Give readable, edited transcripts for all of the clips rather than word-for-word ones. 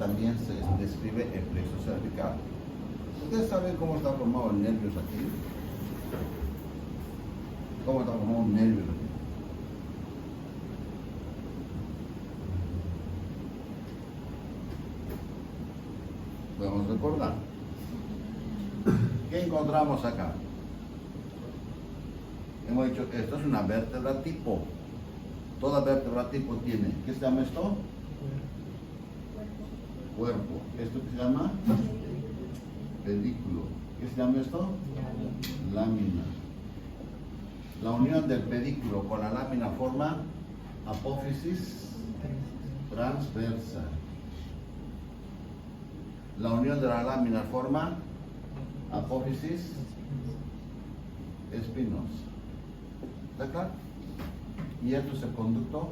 también se describe el plexo cervical. ¿Ustedes saben cómo está formado el nervio aquí? ¿Cómo está formado un nervio aquí? Podemos recordar. ¿Qué encontramos acá? Hemos dicho que esto es una vértebra tipo. Toda vértebra tipo tiene. ¿Qué se llama esto? Cuerpo. ¿Esto qué se llama? Pedículo. ¿Qué se llama esto? Lámina. La unión del pedículo con la lámina forma apófisis transversa. La unión de la lámina forma apófisis espinosa. ¿Está claro? Y esto es el conducto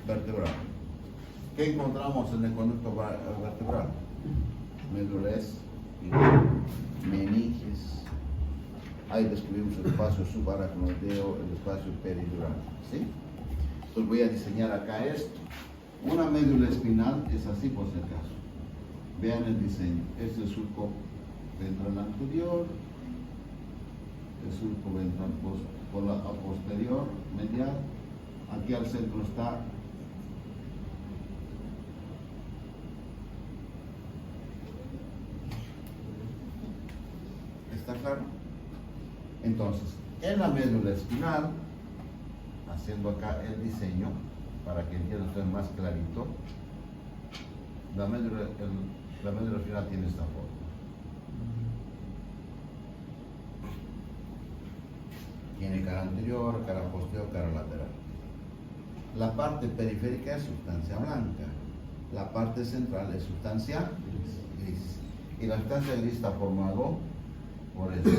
vertebral. ¿Qué encontramos en el conducto vertebral? Médula espinal, meninges. Ahí describimos el espacio subaracnoideo, el espacio peridural. ¿Sí? Entonces voy a diseñar acá esto. Una médula espinal es así por si acaso. Vean el diseño. Este es el surco ventral anterior, el surco ventral posterior, medial. Aquí al centro está ¿está claro? Entonces, en la médula espinal, haciendo acá el diseño, para que entiendan ustedes más clarito, la médula espinal tiene esta forma. Tiene cara anterior, cara posterior, cara lateral. La parte periférica es sustancia blanca, la parte central es sustancia gris. Y la sustancia gris está formado por eso.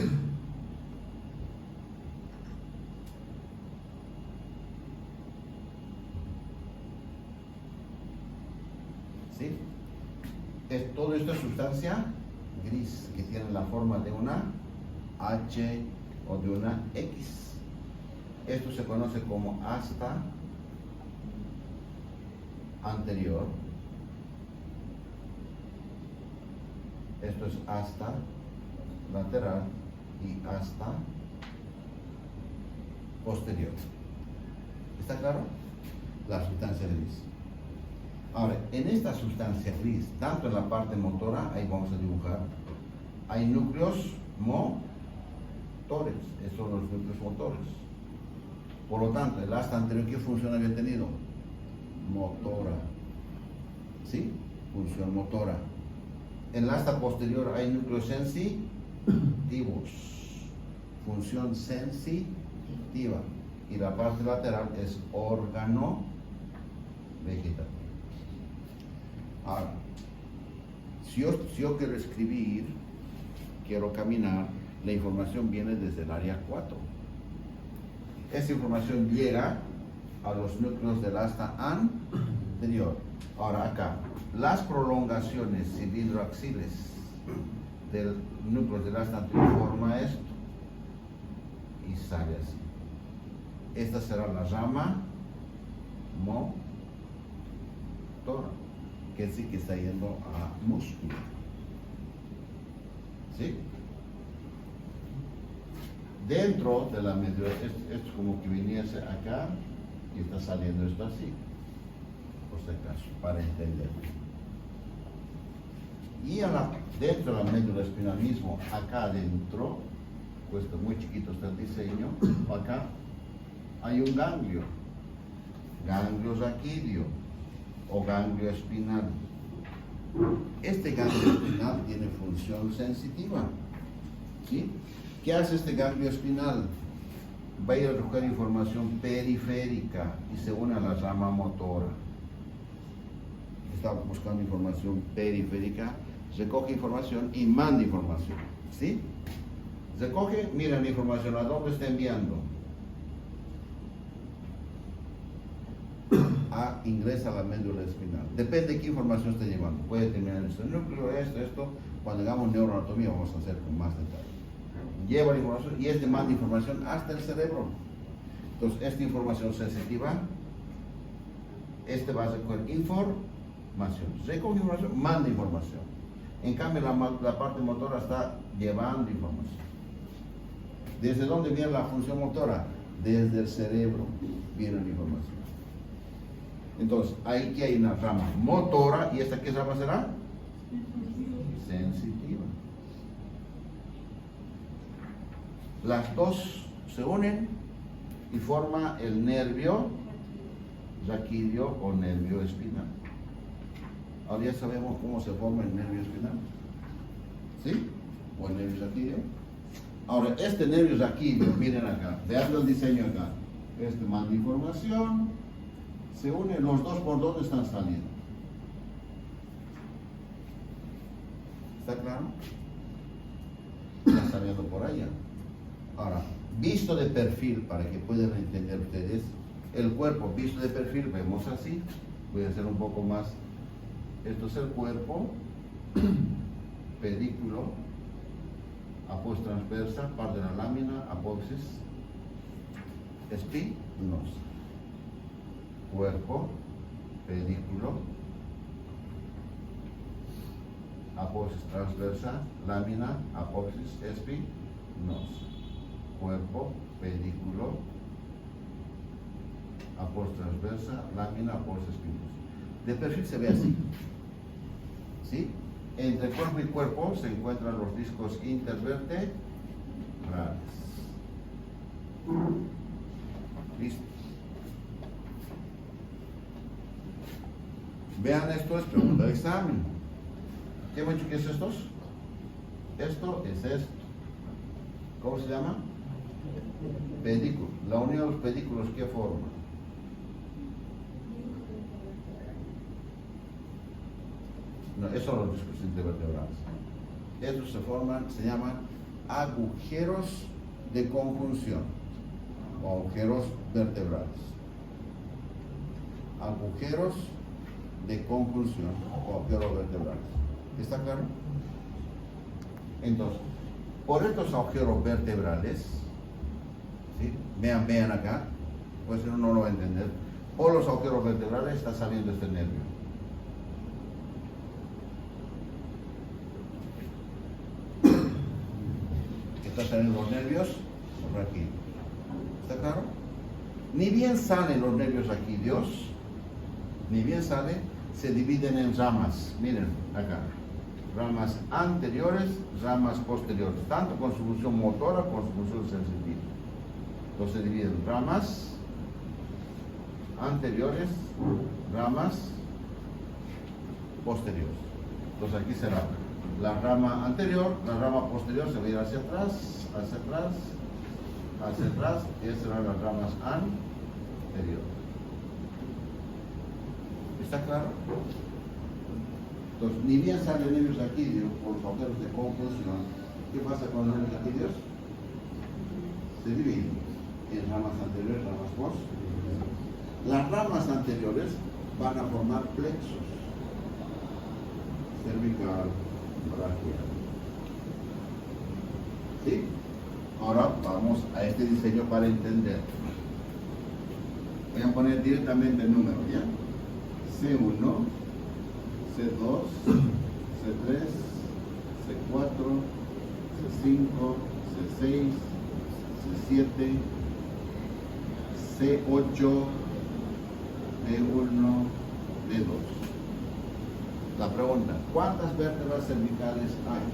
¿Sí? Todo esto es sustancia gris que tiene la forma de una H o de una X. Esto se conoce como asta anterior. Esto es asta lateral y asta posterior. ¿Está claro? La sustancia gris. Ahora, en esta sustancia gris, tanto en la parte motora, ahí vamos a dibujar, hay núcleos motores. Estos son los núcleos motores. Por lo tanto, el asta anterior, ¿qué función había tenido? Motora. ¿Sí? Función motora. En la asta posterior hay núcleos sensitivos. Función sensitiva. Y la parte lateral es órgano vegetativo. Ahora, si yo quiero escribir, quiero caminar, la información viene desde el área 4. Esa información llega a los núcleos del asta anterior. Ahora acá, las prolongaciones cilindroaxiles del núcleo del asta anterior forma esto y sale así. Esta será la rama motora, que sí que está yendo a músculo. ¿Sí? Dentro de la médula, esto es como que viniese acá y está saliendo esto así, por si acaso, para entender. Y dentro de la médula espinal mismo, acá adentro, puesto muy chiquito está el diseño, acá hay un ganglio, ganglio raquídeo o ganglio espinal. Este ganglio espinal tiene función sensitiva. ¿Sí? ¿Qué hace este ganglio espinal? Va a ir a recoger información periférica y se une a la rama motora. Está buscando información periférica, recoge información y manda información. ¿Sí? Recoge, mira la información, ¿a dónde está enviando? Ingresa a la médula espinal. Depende de qué información esté llevando. Puede terminar en este núcleo, esto. Cuando hagamos neuroanatomía vamos a hacer con más detalle. Lleva la información y este manda información hasta el cerebro. Entonces, esta información sensitiva, va a recoger Recoge información, manda información. En cambio, la parte motora está llevando información. ¿Desde dónde viene la función motora? Desde el cerebro viene la información. Entonces, aquí hay una rama motora, ¿y esta qué rama será? Sensitiva. Las dos se unen y forma el nervio raquídeo o nervio espinal. Ahora ya sabemos cómo se forma el nervio espinal. ¿Sí? O el nervio raquídeo. Ahora, este nervio raquídeo, miren acá, vean el diseño acá. Este manda información, se unen los dos, ¿por dónde están saliendo? ¿Está claro? Están saliendo por allá. Ahora, visto de perfil, para que puedan entender ustedes, el cuerpo visto de perfil, vemos así. Voy a hacer un poco más. Esto es el cuerpo, pedículo, apófisis transversa, par de la lámina, apófisis espinosa. Cuerpo, pedículo, apófisis transversa, lámina, apófisis espinosa. Cuerpo, pedículo, apófisis transversa, lámina, apófisis espinosa. De perfil se ve así. ¿Sí? Entre cuerpo y cuerpo se encuentran los discos intervertebrales. Listo. Vean, esto es pregunta de examen. ¿Qué hemos dicho que es esto? Esto es esto. ¿Cómo se llama? Pedículo. La unión de los pedículos, ¿qué forma? No, esos son los discos intervertebrales. Estos se llaman agujeros de conjunción o agujeros vertebrales. Agujeros de conjunción o agujeros vertebrales. ¿Está claro? Entonces, por estos agujeros vertebrales, ¿sí? Vean acá, pues si no, no lo va a entender. Por los agujeros vertebrales está saliendo este nervio. Está saliendo los nervios raquídeos. ¿Está claro? Ni bien salen los nervios raquídeos, ni bien salen, se dividen en ramas. Miren acá, ramas anteriores, ramas posteriores, tanto con su función motora como su función sensitiva. Entonces se dividen ramas anteriores, ramas posteriores. Entonces aquí será la rama anterior, la rama posterior se va a ir hacia atrás, hacia atrás, hacia atrás, y esas serán las ramas anteriores. ¿Está claro? Entonces, ni bien salen nervios raquídeos por los agujeros de conjunción. ¿Qué pasa con los nervios raquídeos? Se dividen en ramas anteriores, ramas posteriores. Las ramas anteriores van a formar plexos. Cervical, braquial. ¿Sí? Ahora vamos a este diseño para entender. Voy a poner directamente el número, ¿ya? C1, C2, C3, C4, C5, C6, C7, C8, D1, D2. La pregunta, ¿cuántas vértebras cervicales hay?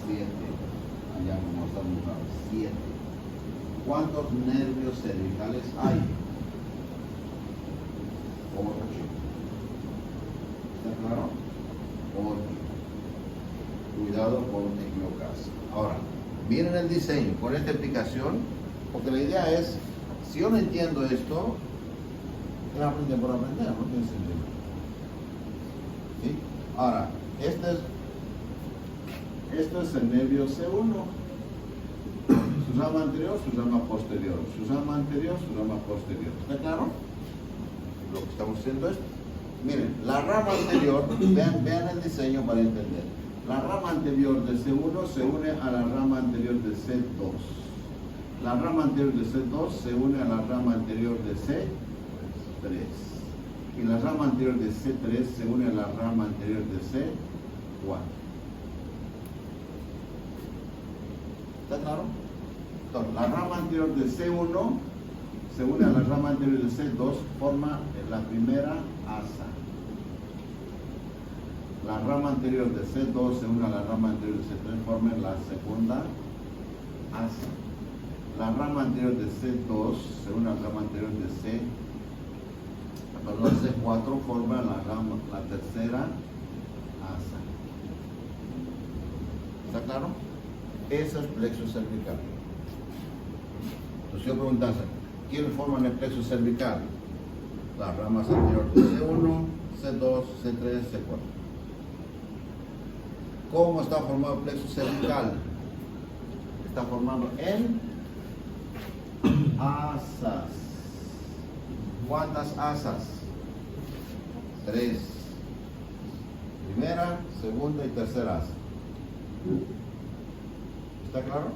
7. Allá como estamos, 7. ¿Cuántos nervios cervicales hay? 8. ¿Está claro? 8. Cuidado con equivocarse. Ahora, miren el diseño con esta explicación, porque la idea es, si yo no entiendo esto, es aprender por aprender, no tiene sentido. ¿Sí? Ahora, esto es el nervio C1. Su rama anterior, su rama posterior. Su rama anterior, su rama posterior. ¿Está claro? Lo que estamos haciendo es, miren, la rama anterior, vean el diseño para entender. La rama anterior de C1 se une a la rama anterior de C2. La rama anterior de C2 se une a la rama anterior de C3. y la rama anterior de C3 se une a la rama anterior de C4. ¿Está claro? Entonces, la rama anterior de C1 se une a la rama anterior de C2, forma la primera asa. La rama anterior de C2 se une a la rama anterior de C3, forma la segunda asa. La rama anterior de C2 se une a la rama anterior de C4, forma la tercera asa. ¿Está claro? Eso es plexo cervical. Entonces yo preguntaba, ¿quiénes forman el plexo cervical? Las ramas anteriores de C1, C2, C3, C4. ¿Cómo está formado el plexo cervical? Está formado en asas. ¿Cuántas asas? 3. Primera, segunda y tercera asa. ¿Está claro?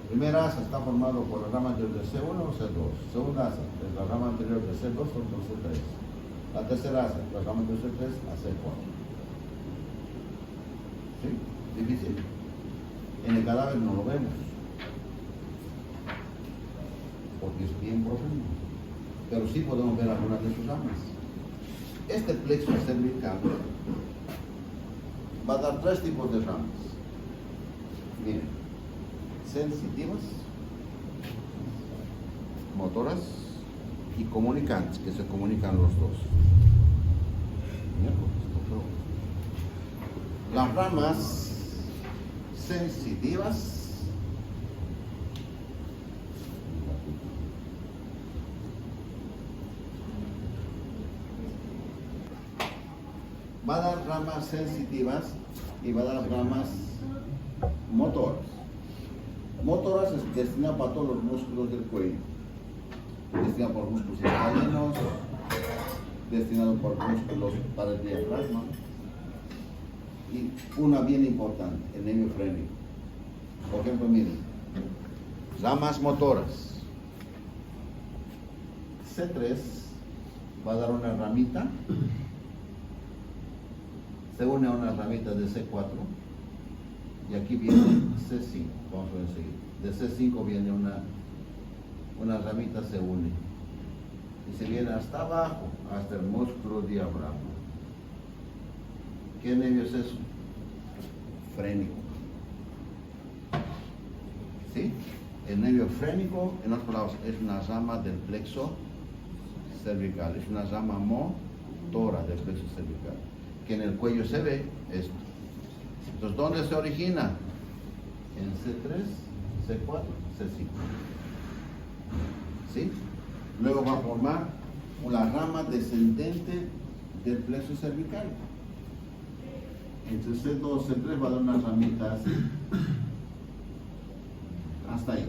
Primera asa está formado por la rama anterior de C1 o C2. Segunda asa es la rama anterior de C2 o C3. La tercera asa, la rama anterior de C3 a C4. ¿Sí? Difícil. En el cadáver no lo vemos, porque es bien profundo. Pero sí podemos ver algunas de sus ramas. Este plexo cervical va a dar 3 tipos de ramas. Miren, sensitivas, motoras y comunicantes, que se comunican los dos. Las ramas sensitivas va a dar ramas sensitivas y va a dar ramas motoras. Motoras es destinada para todos los músculos del cuello, destinado por músculos italianos, destinado por músculos para el diafragma, y una bien importante, el nervio frénico. Por ejemplo, miren, ramas motoras. C3 va a dar una ramita, se une a una ramita de C4, y aquí viene C5, vamos a ver enseguida. De C5 viene una ramita, se une, y se viene hasta abajo, hasta el músculo diafragma. ¿Qué nervio es eso? Frénico. ¿Sí? El nervio frénico, en otras palabras, es una rama del plexo cervical, es una rama motora del plexo cervical, que en el cuello se ve esto. Entonces, ¿dónde se origina? En C3, C4, C5. ¿Sí? Luego va a formar una rama descendente del plexo cervical. Entre C2 y C3 va a dar una ramita así, hasta ahí.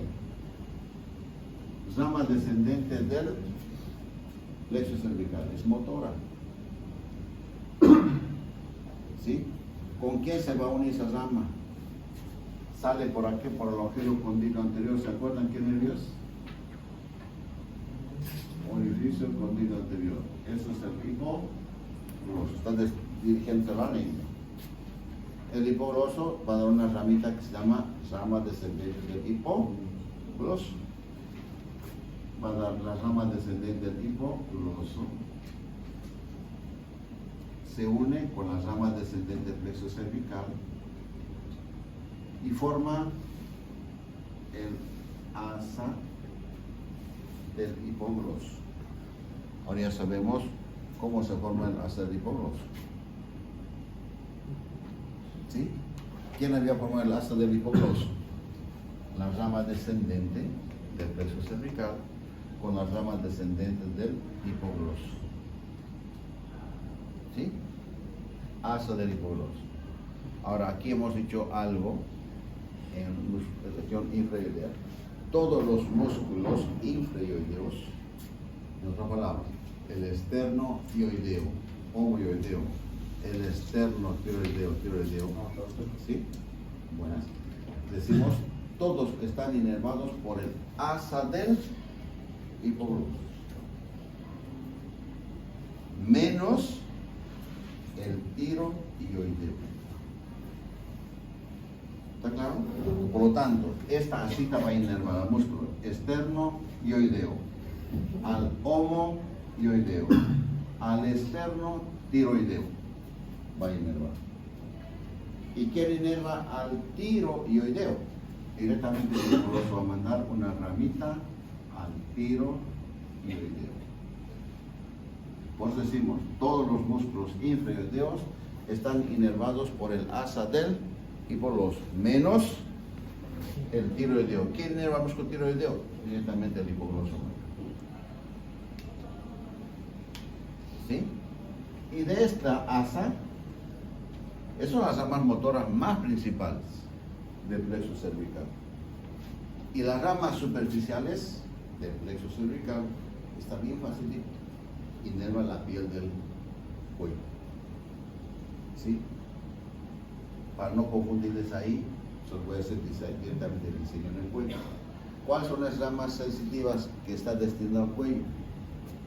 Rama descendente del plexo cervical, es motora. ¿Sí? ¿Con quién se va a unir esa rama? Sale por aquí, por el agujero condilo anterior. ¿Se acuerdan qué nervios? Orificio condilo anterior. Eso es el hipogloso. Está dirigiendo la lengua. El hipogloso va a dar una ramita que se llama rama descendente del hipogloso. Va a dar la rama descendente del hipogloso. Se une con la rama descendente del plexo cervical y forma el asa del hipogloso. Ahora ya sabemos cómo se forma el asa del hipogloso. ¿Sí? ¿Quién había formado el asa del hipogloso? La rama descendente del plexo cervical con las ramas descendentes del hipogloso. ¿Sí? Asa del hipogloso. Ahora aquí hemos dicho algo en la región infraoidea. Todos los músculos infraoideos, en otras palabras, el externo ioideo, homoioideo, el externo tiroideo, ¿sí? Buenas. Decimos, todos están inervados por el asa del hipogloso. menos el tiroideo. ¿Está claro? Por lo tanto, esta asita va a inervar al músculo externo-ioideo, al homoioideo, al externo tiroideo. Va a inervar. ¿Y quién inerva al tiroideo? Directamente el musculoso va a mandar una ramita al tiroideo. Por eso decimos, todos los músculos infraioideos están inervados por el asa del hipogloso, menos el tiroideo. ¿Quién inerva el músculo tiroideo? Directamente el hipogloso. ¿Sí? Y de esta asa, esas son las ramas motoras más principales del plexo cervical. Y las ramas superficiales del plexo cervical está bien facilito. Inerva la piel del cuello. ¿Sí? Para no confundirles ahí, se los voy a hacer directamente el diseño en el cuello. ¿Cuáles son las ramas sensitivas que está destinado al cuello?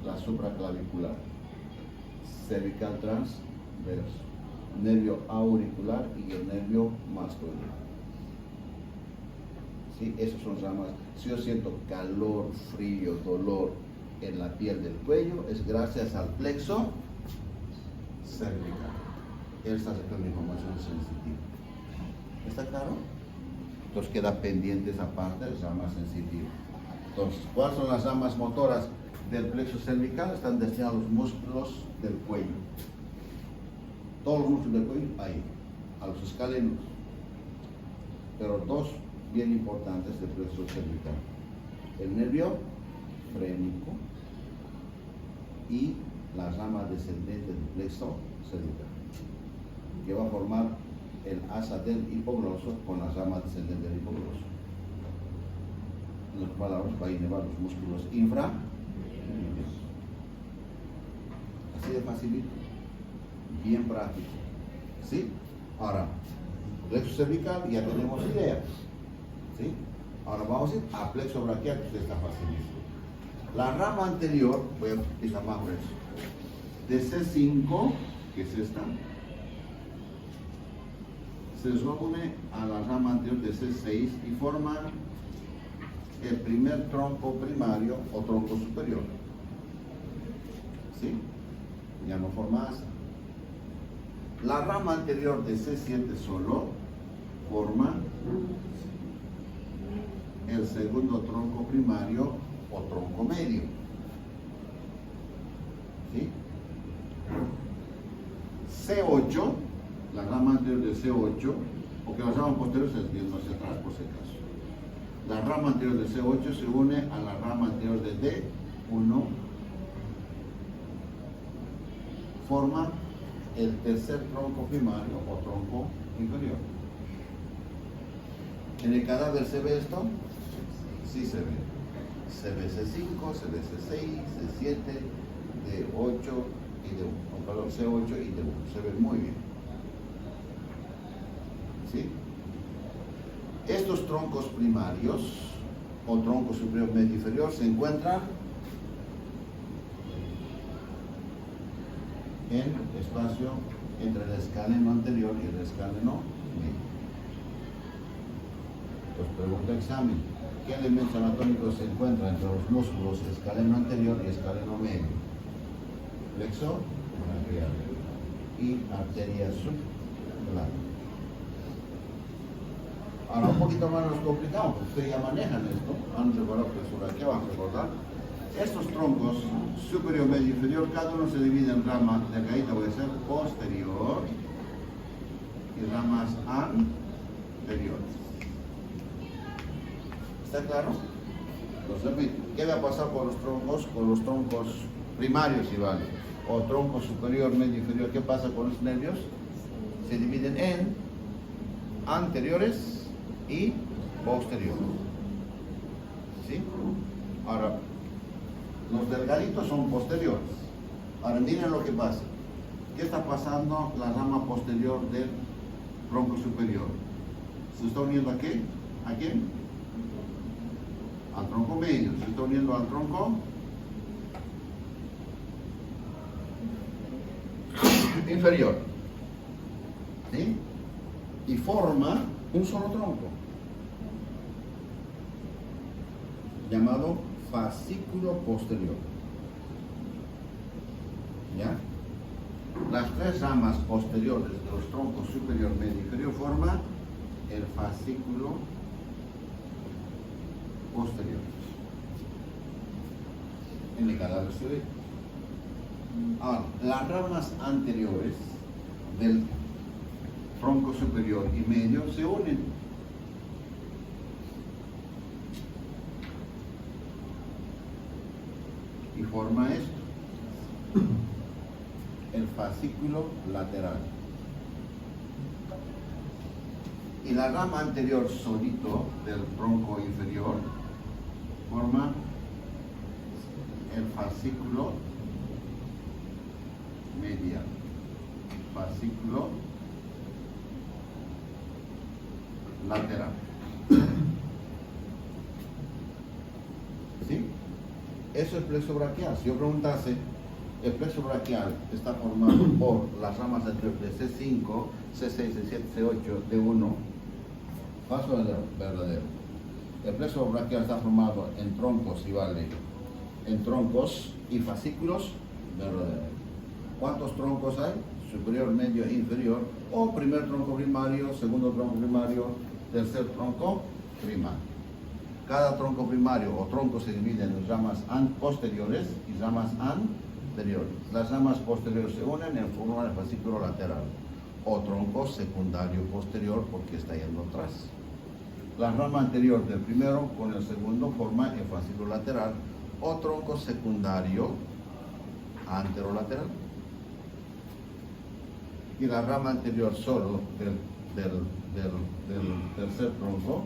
La supraclavicular, cervical transverso, nervio auricular y el nervio mastoideo. ¿Sí? Esas son ramas. Si yo siento calor, frío, dolor en la piel del cuello, es gracias al plexo cervical. Él está sacando información sensitiva. ¿Está claro? Entonces queda pendiente esa parte de ramas sensitivas. Entonces, ¿cuáles son las ramas motoras del plexo cervical? Están destinados a los músculos del cuello. Todos los músculos del cuello ahí, a los escalenos. Pero dos bien importantes del plexo cervical: el nervio frénico y la rama descendente del plexo cervical, que va a formar el asa del hipogloso con la rama descendente del hipogloso. En otras palabras, va a inervar los músculos infra. Así de facilito, bien práctico. ¿Sí? Ahora, plexo cervical ya tenemos idea. ¿Sí? Ahora vamos a ir a plexo braquial, que está facilito. La rama anterior, voy a utilizar más grueso, de C5, que es esta, se une a la rama anterior de C6 y forman el primer tronco primario o tronco superior. ¿Sí? Ya no forma asa. La rama anterior de C7 solo forma el segundo tronco primario o tronco medio. ¿Sí? C8, la rama anterior de C8, porque la rama posterior se desvió hacia atrás por si acaso. La rama anterior de C8 se une a la rama anterior de D1, forma el tercer tronco primario o tronco inferior. ¿En el cadáver se ve esto? Sí se ve. Se ve C5, se ve C6, C7, D8 y D1. Perdón, C8 y D1. Se ve muy bien. ¿Sí? Estos troncos primarios o tronco superior medio inferior se encuentran en el espacio entre el escaleno anterior y el escaleno medio. Entonces, pregunta examen: ¿qué elementos anatómicos se encuentran entre los músculos escaleno anterior y escaleno medio? Plexo braquial y arteria subclavicular. Ahora un poquito más nos complicamos, porque ustedes ya manejan esto. Han recordado plexo braquial, van a recordar. Estos troncos, superior, medio, inferior, cada uno se divide en ramas. De acá voy a hacer posterior y ramas anteriores. ¿Está claro? Entonces, ¿qué va a pasar con los troncos? Con los troncos primarios, Iván, o tronco superior, medio, inferior. ¿Qué pasa con los nervios? Se dividen en anteriores y posteriores. ¿Sí? Ahora, los delgaditos son posteriores. Ahora miren lo que pasa. ¿Qué está pasando la rama posterior del tronco superior? ¿Se está uniendo a qué? ¿A quién? Al tronco medio. ¿Se está uniendo al tronco inferior. ¿Sí? Y forma un solo tronco, llamado fascículo posterior. ¿Ya? Las tres ramas posteriores de los troncos superior, medio y inferior forman el fascículo posterior. En cada versión. Ahora, las ramas anteriores del tronco superior y medio se unen. Y forma esto, el fascículo lateral. Y la rama anterior solito del tronco inferior forma el fascículo medial. Fascículo lateral. ¿Sí? Eso es plexo braquial. Si yo preguntase, el plexo braquial está formado por las ramas anteriores de C5, C6, C7, C8, D1. Falso o verdadero. El plexo braquial está formado en troncos y vale en troncos y fascículos, verdadero. ¿Cuántos troncos hay? Superior, medio e inferior, o primer tronco primario, segundo tronco primario, tercer tronco primario. Cada tronco primario o tronco se divide en ramas posteriores y ramas anteriores. Las ramas posteriores se unen en forma de fascículo lateral, o tronco secundario posterior porque está yendo atrás. La rama anterior del primero con el segundo forma el fascículo lateral, o tronco secundario anterolateral. Y la rama anterior solo del tercer tronco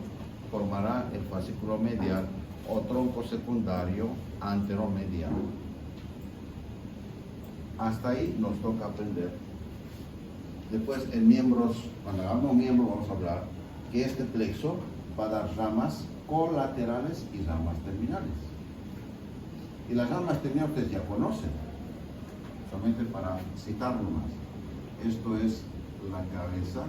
formará el fascículo medial o tronco secundario anteromedial. Hasta ahí nos toca aprender. Después en miembros, cuando hagamos miembros vamos a hablar que este plexo va a dar ramas colaterales y ramas terminales. Y las ramas terminales ustedes ya conocen, solamente para citarlo más. Esto es la cabeza,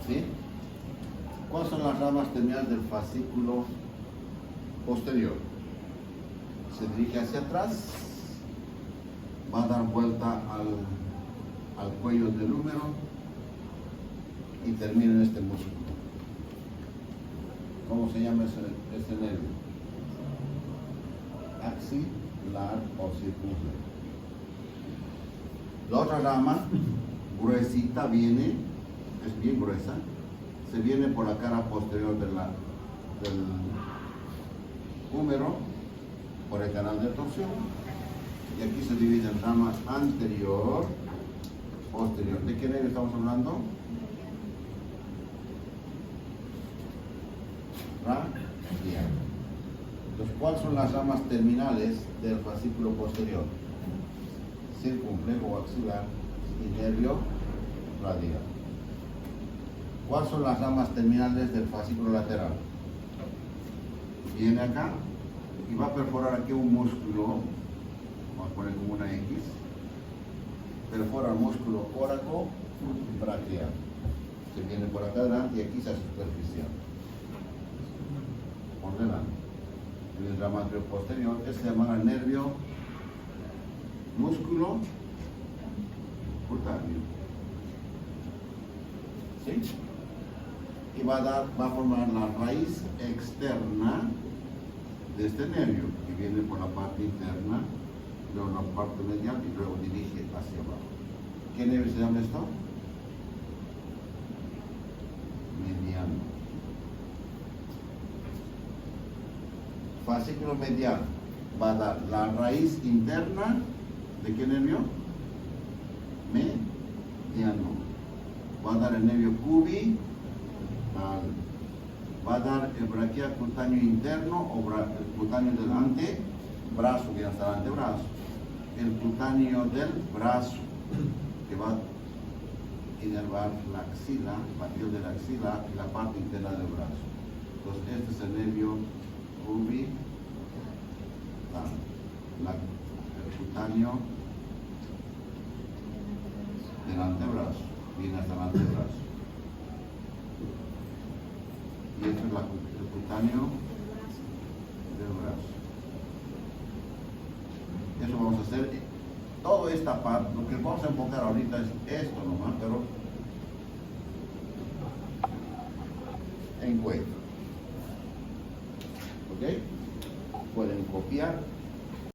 ¿sí? ¿Cuáles son las ramas terminales del fascículo posterior? Se dirige hacia atrás, va a dar vuelta al cuello del húmero y termina en este músculo. ¿Cómo se llama ese nervio? Axilar o circunflejo. La otra rama, gruesita, viene, es bien gruesa, se viene por la cara posterior del húmero, por el canal de torsión, y aquí se divide en rama anterior, posterior. ¿De qué nervio estamos hablando? Radial. Entonces, ¿cuáles son las ramas terminales del fascículo posterior? Circunflejo o axilar y nervio radial. ¿Cuáles son las ramas terminales del fascículo lateral? Viene acá y va a perforar aquí un músculo, vamos a poner como una X, perfora el músculo córaco braquial. Se viene por acá adelante y aquí se hace superficial. Por delante. En el rama anterior posterior, este se llama el nervio músculo cutáneo. ¿Sí? Y va a formar la raíz externa de este nervio, que viene por la parte interna, luego la parte medial y luego dirige hacia abajo. ¿Qué nervio se llama esto? Mediano. Fascículo medial va a dar la raíz interna de qué nervio? Mediano. Va a dar el nervio cubi. Va a dar el braquial cutáneo interno o el cutáneo del antebrazo, que hasta el antebrazo. El cutáneo del brazo, que va inervar la axila, la piel de la axila y la parte interna del brazo. Entonces, este es el nervio rubi, el cutáneo del antebrazo, viene hasta el antebrazo. Y este es el cutáneo del brazo. Eso vamos a hacer. Toda esta parte, lo que vamos a enfocar ahorita es esto nomás, pero en cuello. ¿Ok? Pueden copiar.